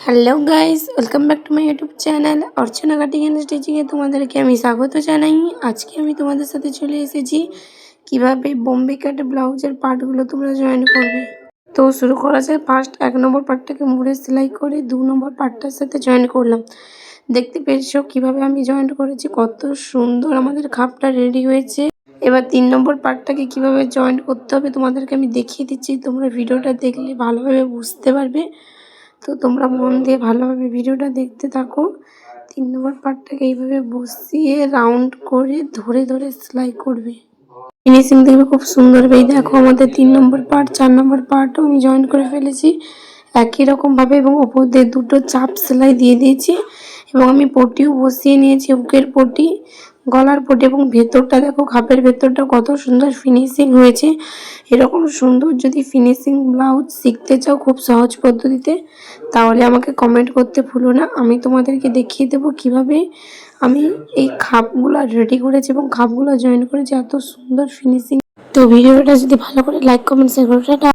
Hello guys, welcome back to my YouTube channel Archana cutting and স্টিচিংয়ে তোমাদেরকে আমি স্বাগত জানাই। আজকে আমি তোমাদের সাথে চলে এসেছি কিভাবে বোম্বে কাট ব্লাউজের পার্টগুলো তোমরা জয়েন করবে। তো শুরু করা যায়। ফার্স্ট 1 নম্বর পার্টটাকে মুড়ে সেলাই করে 2 নম্বর পার্টটার সাথে জয়েন করলাম। দেখতে পেরেছো কিভাবে আমি জয়েন করেছি, কত সুন্দর আমাদের খাপটা রেডি হয়েছে। এবার 3 নম্বর পার্টটাকে কিভাবে জয়েন করতে হবে তোমাদেরকে আমি দেখিয়ে দিচ্ছি। তোমরা ভিডিওটা দেখলে ভালোভাবে বুঝতে পারবে। তো তোমরা মন দিয়ে ভালোভাবে ভিডিওটা দেখতে থাকো। 3 নম্বর পার্টটাকে এইভাবে বসিয়ে রাউন্ড করে ধরে ধরে সেলাই করবে। ফিনিশিং দেখবে খুব সুন্দর হবে। এই দেখো আমাদের 3 নম্বর পার্ট 4 নম্বর পার্টও আমি জয়েন করে ফেলেছি একই রকমভাবে, এবং ওপর দিয়ে 2টো চাপ সেলাই দিয়ে দিয়েছি, এবং আমি পটিও বসিয়ে নিয়েছি, বুকের পটি, গলার পটি, এবং ভেতরটা দেখো খাপের ভেতরটা কত সুন্দর ফিনিশিং হয়েছে। এরকম সুন্দর যদি ফিনিশিং ব্লাউজ শিখতে চাও খুব সহজ পদ্ধতিতে, তাহলে আমাকে কমেন্ট করতে ভুলো না। আমি তোমাদেরকে দেখিয়ে দেবো কিভাবে আমি এই খাপগুলো রেডি করেছি এবং খাপগুলো জয়েন করেছি এত সুন্দর ফিনিশিং। তো ভিডিওটা যদি ভালো করে লাইক কমেন্ট শেয়ার করো।